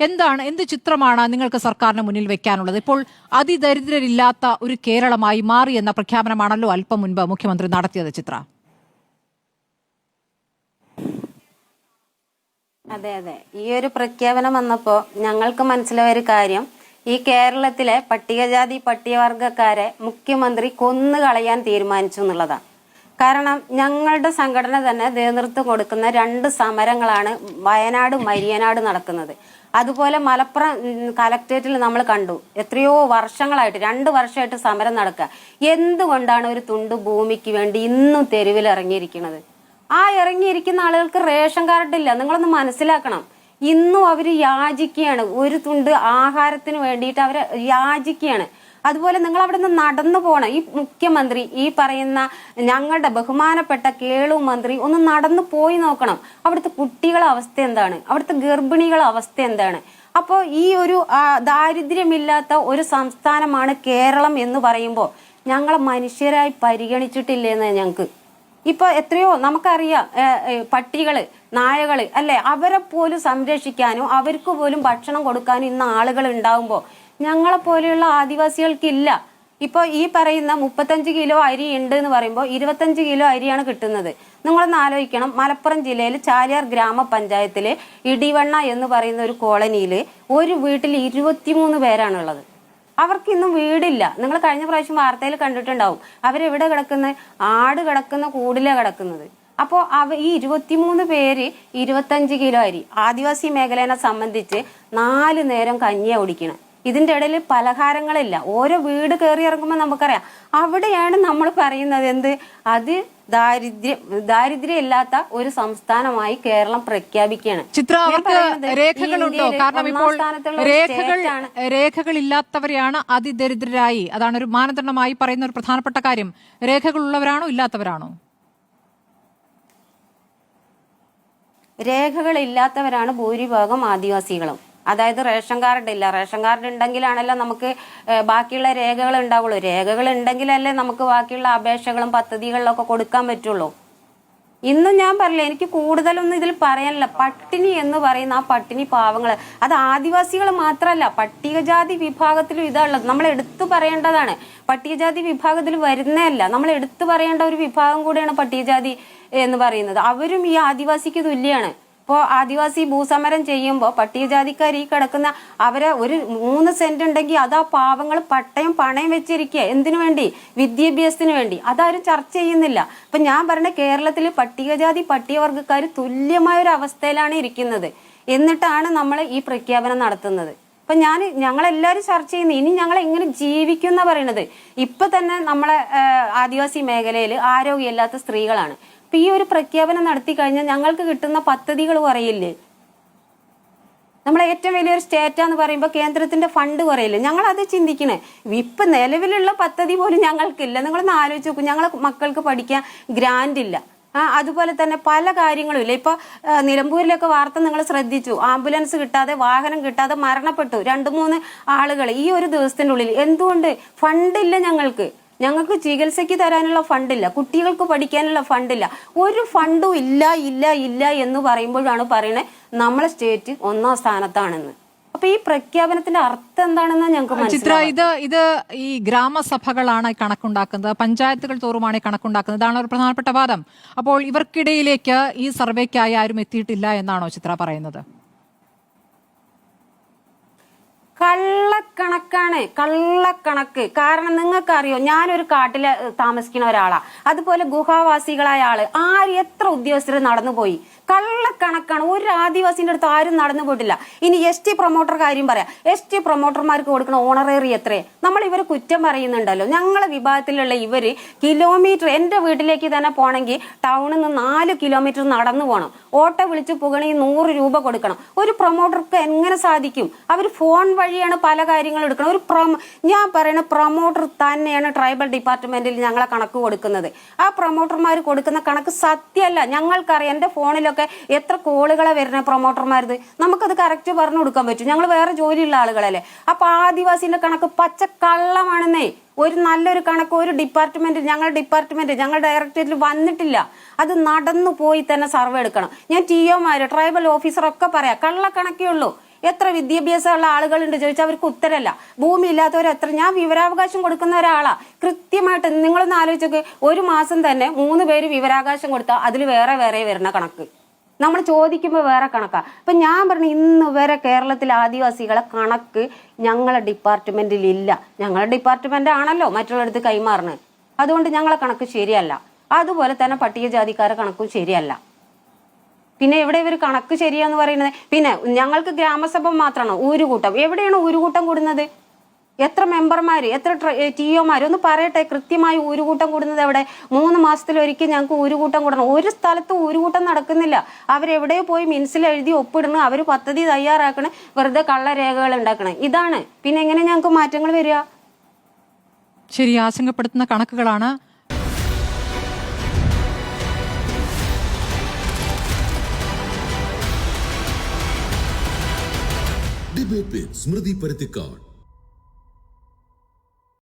എന്ത് ചിത്രമാണ് നിങ്ങൾക്ക് സർക്കാരിന് മുന്നിൽ വെക്കാനുള്ളത്? ഇപ്പോൾ അതിദരിദ്രരില്ലാത്ത ഒരു കേരളമായി മാറി എന്ന പ്രഖ്യാപനമാണല്ലോ അല്പം മുൻപ് മുഖ്യമന്ത്രി നടത്തിയത്. ചിത്ര, അതെ അതെ, ഈ ഒരു പ്രഖ്യാപനം വന്നപ്പോ ഞങ്ങൾക്ക് മനസ്സിലായ ഒരു കാര്യം, ഈ കേരളത്തിലെ പട്ടികജാതി പട്ടികവർഗക്കാരെ മുഖ്യമന്ത്രി കൊന്നുകളയാൻ തീരുമാനിച്ചു എന്നുള്ളതാണ്. കാരണം ഞങ്ങളുടെ സംഘടന തന്നെ നേതൃത്വം കൊടുക്കുന്ന 2 സമരങ്ങളാണ് വയനാട് മരിയനാട് നടക്കുന്നത്. അതുപോലെ മലപ്പുറം കലക്ട്രേറ്റിൽ നമ്മൾ കണ്ടു, എത്രയോ വർഷങ്ങളായിട്ട് 2 വർഷമായിട്ട് സമരം നടക്കുക. എന്തുകൊണ്ടാണ് ഒരു തുണ്ട് ഭൂമിക്ക് വേണ്ടി ഇന്നും തെരുവിൽ ഇറങ്ങിയിരിക്കുന്നത്? ആ ഇറങ്ങിയിരിക്കുന്ന ആളുകൾക്ക് റേഷൻ കാർഡില്ല. നിങ്ങളൊന്ന് മനസ്സിലാക്കണം. ഇന്നും അവര് യാചിക്കുകയാണ്, ഒരു തുണ്ട് ആഹാരത്തിന് വേണ്ടിയിട്ട് അവര് യാചിക്കുകയാണ്. അതുപോലെ നിങ്ങൾ അവിടെ നിന്ന് നടന്നു പോകണം. ഈ മുഖ്യമന്ത്രി, ഈ പറയുന്ന ഞങ്ങളുടെ ബഹുമാനപ്പെട്ട കേളു മന്ത്രി ഒന്ന് നടന്നു പോയി നോക്കണം. അവിടുത്തെ കുട്ടികളുടെ അവസ്ഥ എന്താണ്, അവിടുത്തെ ഗർഭിണികളുടെ അവസ്ഥ എന്താണ്. അപ്പോൾ ഈ ഒരു ദാരിദ്ര്യമില്ലാത്ത ഒരു സംസ്ഥാനമാണ് കേരളം എന്ന് പറയുമ്പോൾ ഞങ്ങളെ മനുഷ്യരായി പരിഗണിച്ചിട്ടില്ലെന്ന് ഞങ്ങൾക്ക്. ഇപ്പൊ എത്രയോ നമുക്കറിയാം, പട്ടികള്, നായകള് അല്ലെ, അവരെ പോലും സംരക്ഷിക്കാനും അവർക്ക് പോലും ഭക്ഷണം കൊടുക്കാനും ഇന്ന് ആളുകൾ ഉണ്ടാവുമ്പോ ഞങ്ങളെ പോലെയുള്ള ആദിവാസികൾക്കില്ല. ഇപ്പൊ ഈ പറയുന്ന 35 കിലോ അരി ഉണ്ട് എന്ന് പറയുമ്പോൾ 25 കിലോ അരിയാണ് കിട്ടുന്നത്. നിങ്ങളൊന്ന് ആലോചിക്കണം. മലപ്പുറം ജില്ലയിൽ ചാലിയാർ ഗ്രാമപഞ്ചായത്തില് ഇടിവണ്ണ എന്ന് പറയുന്ന ഒരു കോളനിയില് ഒരു വീട്ടിൽ 23 പേരാണുള്ളത്. അവർക്ക് ഇന്നും വീടില്ല. നിങ്ങൾ കഴിഞ്ഞ പ്രാവശ്യം വാർത്തയിൽ കണ്ടിട്ടുണ്ടാവും. അവരെവിടെ കിടക്കുന്നത്? ആട് കിടക്കുന്ന കൂടിലാണ് കിടക്കുന്നത്. അപ്പോൾ ഈ 23 പേര് 25 കിലോ അരി. ആദിവാസി മേഖലയെ സംബന്ധിച്ച് 4 നേരം കഞ്ഞിയാണ് കുടിക്കണം. ഇതിന്റെ ഇടയിൽ പലഹാരങ്ങളില്ല. ഓരോ വീട് കയറി ഇറങ്ങുമ്പോൾ നമുക്കറിയാം, അവിടെയാണ് നമ്മൾ പറയുന്നത് എന്ത്, അത് ദാരിദ്ര്യം ഇല്ലാത്ത ഒരു സംസ്ഥാനമായി കേരളം പ്രഖ്യാപിക്കുകയാണ്. ചിത്ര, അവർക്ക് രേഖകളുണ്ടോ? കാരണം ഇപ്പോൾ രേഖകളില്ലാത്തവരെയാണ് അതിദരിദ്രരായി, അതാണ് ഒരു മാനദണ്ഡമായി പറയുന്ന ഒരു പ്രധാനപ്പെട്ട കാര്യം. രേഖകളുള്ളവരാണോ ഇല്ലാത്തവരാണോ? രേഖകളില്ലാത്തവരാണ് ഭൂരിഭാഗം ആദിവാസികളും. അതായത് റേഷൻ കാർഡ് ഇല്ല. റേഷൻ കാർഡ് ഉണ്ടെങ്കിലാണല്ലോ നമുക്ക് ബാക്കിയുള്ള രേഖകൾ ഉണ്ടാവുള്ളൂ. രേഖകൾ ഉണ്ടെങ്കിലല്ലേ നമുക്ക് ബാക്കിയുള്ള അപേക്ഷകളും പദ്ധതികളിലൊക്കെ കൊടുക്കാൻ പറ്റുള്ളൂ. ഇന്നും ഞാൻ പറയില്ല, എനിക്ക് കൂടുതലൊന്നും ഇതിൽ പറയാനില്ല. പട്ടിണി എന്ന് പറയുന്ന ആ പട്ടിണി പാവങ്ങൾ, അത് ആദിവാസികൾ മാത്രമല്ല, പട്ടികജാതി വിഭാഗത്തിലും ഇതാണുള്ളത്. നമ്മൾ എടുത്തു പറയേണ്ടതാണ്. പട്ടികജാതി വിഭാഗത്തിൽ വരുന്നതല്ല, നമ്മൾ എടുത്തു പറയേണ്ട ഒരു വിഭാഗം കൂടിയാണ് പട്ടികജാതി എന്ന് പറയുന്നത്. അവരും ഈ ആദിവാസിക്ക് തുല്യമാണ്. ഇപ്പോൾ ആദിവാസി ഭൂസമരം ചെയ്യുമ്പോൾ പട്ടികജാതിക്കാർ ഈ കിടക്കുന്ന അവരെ ഒരു 3 സെന്റ് ഉണ്ടെങ്കിൽ അത് ആ പാവങ്ങൾ പണയം വെച്ചിരിക്കുക. എന്തിനു വേണ്ടി? വിദ്യാഭ്യാസത്തിന് വേണ്ടി. അതാരും ചർച്ച ചെയ്യുന്നില്ല. ഇപ്പൊ ഞാൻ പറഞ്ഞ കേരളത്തിൽ പട്ടികജാതി പട്ടികവർഗക്കാർ തുല്യമായ ഒരു അവസ്ഥയിലാണ് ഇരിക്കുന്നത്. എന്നിട്ടാണ് നമ്മൾ ഈ പ്രഖ്യാപനം നടത്തുന്നത്. അപ്പൊ ഞങ്ങളെല്ലാവരും ചർച്ച ചെയ്യുന്നു, ഇനി ഞങ്ങൾ എങ്ങനെ ജീവിക്കും എന്നാ പറയണത്. ഇപ്പൊ തന്നെ നമ്മളെ ആദിവാസി മേഖലയിൽ ആരോഗ്യമില്ലാത്ത സ്ത്രീകളാണ്. അപ്പൊ ഈ ഒരു പ്രഖ്യാപനം നടത്തി കഴിഞ്ഞാൽ ഞങ്ങൾക്ക് കിട്ടുന്ന പദ്ധതികൾ കുറയില്ലേ? നമ്മളെ ഏറ്റവും വലിയൊരു സ്റ്റേറ്റാന്ന് പറയുമ്പോൾ കേന്ദ്രത്തിന്റെ ഫണ്ട് കുറയില്ലേ? ഞങ്ങൾ അത് ചിന്തിക്കണേ. ഇപ്പൊ നിലവിലുള്ള പദ്ധതി പോലും ഞങ്ങൾക്കില്ല. നിങ്ങളൊന്ന് ആലോചിച്ച് നോക്കൂ. ഞങ്ങളെ മക്കൾക്ക് പഠിക്കാൻ ഗ്രാന്റ് ഇല്ല. അതുപോലെ തന്നെ പല കാര്യങ്ങളും ഇല്ല. ഇപ്പൊ നിലമ്പൂരിലൊക്കെ വാർത്ത നിങ്ങൾ ശ്രദ്ധിച്ചു, ആംബുലൻസ് കിട്ടാതെ, വാഹനം കിട്ടാതെ മരണപ്പെട്ടു 2-3 ആളുകൾ ഈ ഒരു ദിവസത്തിന്റെ ഉള്ളിൽ. എന്തുകൊണ്ട്? ഫണ്ടില്ല ഞങ്ങൾക്ക് ചികിത്സയ്ക്ക് തരാനുള്ള ഫണ്ടില്ല, കുട്ടികൾക്ക് പഠിക്കാനുള്ള ഫണ്ടില്ല. ഒരു ഫണ്ടും ഇല്ല എന്ന് പറയുമ്പോഴാണ് പറയുന്നത് നമ്മളെ സ്റ്റേറ്റ് 1ാം സ്ഥാനത്താണെന്ന്. അപ്പൊ ഈ പ്രഖ്യാപനത്തിന്റെ അർത്ഥം എന്താണെന്ന് ഞങ്ങൾക്ക് ചിത്ര, ഇത് ഈ ഗ്രാമസഭകളാണ് കണക്കുണ്ടാക്കുന്നത്, പഞ്ചായത്തുകൾ തോറുമാണ് കണക്കുണ്ടാക്കുന്നത്. ഇതാണ് ഒരു പ്രധാനപ്പെട്ട വാദം. അപ്പോൾ ഇവർക്കിടയിലേക്ക് ഈ സർവേക്കായി ആരും എത്തിയിട്ടില്ല എന്നാണോ ചിത്ര പറയുന്നത്? കള്ളക്കണക്ക്. കാരണം നിങ്ങൾക്കറിയോ, ഞാനൊരു കാട്ടില് താമസിക്കുന്ന ഒരാളാ. അതുപോലെ ഗുഹാവാസികളായ ആള് എത്ര ഉദ്യോഗസ്ഥർ നടന്നുപോയി. കള്ളക്കണക്കാണ്. ഒരു ആദിവാസിന്റെ അടുത്ത് ആരും നടന്നു പോയിട്ടില്ല. ഇനി ST പ്രൊമോട്ടർ കാര്യം പറയാം. ST പ്രൊമോട്ടർമാർക്ക് കൊടുക്കുന്ന ഓണറേറി എത്രേ? നമ്മൾ ഇവര് കുറ്റം പറയുന്നുണ്ടല്ലോ. ഞങ്ങളെ വിഭാഗത്തിലുള്ള ഇവര് കിലോമീറ്റർ, എന്റെ വീട്ടിലേക്ക് തന്നെ പോണെങ്കിൽ ടൗണിൽ നിന്ന് 4 കിലോമീറ്റർ നടന്നു പോകണം. ഓട്ടോ വിളിച്ച് പോകണമെങ്കിൽ 100 രൂപ കൊടുക്കണം. ഒരു പ്രൊമോട്ടർക്ക് എങ്ങനെ സാധിക്കും? അവർ ഫോൺ വഴിയാണ് പല കാര്യങ്ങളും എടുക്കണം. ഞാൻ പറയുന്ന പ്രൊമോട്ടർ തന്നെയാണ് ട്രൈബൽ ഡിപ്പാർട്ട്മെന്റിൽ ഞങ്ങളെ കണക്ക് കൊടുക്കുന്നത്. ആ പ്രൊമോട്ടർമാർ കൊടുക്കുന്ന കണക്ക് സത്യമല്ല. ഞങ്ങൾക്കറിയാം. എന്റെ ഫോണിലൊക്കെ എത്ര കോളുകളെ വരുന്ന പ്രൊമോട്ടർമാരത്. നമുക്കത് കറക്റ്റ് പറഞ്ഞു കൊടുക്കാൻ പറ്റും. ഞങ്ങൾ വേറെ ജോലിയുള്ള ആളുകളല്ലേ. അപ്പൊ ആദിവാസിന്റെ കണക്ക് പച്ചക്കള്ളമാണെന്നേ. ഒരു നല്ലൊരു കണക്ക് ഒരു ഞങ്ങളുടെ ഡയറക്ടറേറ്റിൽ വന്നിട്ടില്ല. അത് നടന്നു പോയി തന്നെ സർവേ എടുക്കണം. ഞാൻ TOമാര്, ട്രൈബൽ ഓഫീസറൊക്കെ പറയാം, കള്ളക്കണക്കേ ഉള്ളൂ. എത്ര വിദ്യാഭ്യാസമുള്ള ആളുകളുണ്ട് ചോദിച്ചാൽ അവർക്ക് ഉത്തരമല്ല. ഭൂമി ഇല്ലാത്തവർ എത്ര. ഞാൻ വിവരാവകാശം കൊടുക്കുന്ന ഒരാളാ. കൃത്യമായിട്ട് നിങ്ങളൊന്ന് ആലോചിച്ചൊക്കെ, ഒരു മാസം തന്നെ 3 പേര് വിവരാവകാശം കൊടുത്താൽ അതിൽ വേറെ വേറെ വരുന്ന കണക്ക്. നമ്മൾ ചോദിക്കുമ്പോൾ വേറെ കണക്കാ. അപ്പൊ ഞാൻ പറഞ്ഞു, ഇന്ന് വരെ കേരളത്തിലെ ആദിവാസികളെ കണക്ക് ഞങ്ങളെ ഡിപ്പാർട്ട്മെന്റിൽ ഇല്ല. ഞങ്ങളുടെ ഡിപ്പാർട്ട്മെന്റ് ആണല്ലോ മറ്റുള്ളവർക്ക് കൈമാറുന്നത്. അതുകൊണ്ട് ഞങ്ങളെ കണക്ക് ശരിയല്ല. അതുപോലെ തന്നെ പട്ടികജാതിക്കാരെ കണക്കും ശരിയല്ല. പിന്നെ എവിടെ ഇവർ കണക്ക് ശരിയാന്ന് പറയുന്നത്? പിന്നെ ഞങ്ങൾക്ക് ഗ്രാമസഭ മാത്രമാണോ ഊരുകൂട്ടം? എവിടെയാണ് ഊരുകൂട്ടം കൂടുന്നത്? എത്ര മെമ്പർമാര്, എത്ര TOമാര് ഒന്ന് പറയട്ടെ. കൃത്യമായി ഊരുകൂട്ടം കൂടുന്നത് എവിടെ? 3 മാസത്തിലൊരിക്കൽ ഞങ്ങൾക്ക് ഊരുകൂട്ടം കൂടണം. ഒരു സ്ഥലത്ത് ഊരുകൂട്ടം നടക്കുന്നില്ല. അവരെവിടെയോ പോയി മിനിസിൽ എഴുതി ഒപ്പിടണം, അവർ പദ്ധതി തയ്യാറാക്കണം, വെറുതെ കള്ളരേഖകൾ ഉണ്ടാക്കണം. ഇതാണ്. പിന്നെ എങ്ങനെ ഞങ്ങൾക്ക് മാറ്റങ്ങൾ വരിക? ശരി, ആശങ്കപ്പെടുത്തുന്ന കണക്കുകളാണ്. ഡിബേറ്റ് വിത്ത് സ്മൃതി പരുത്തിക്കാട്.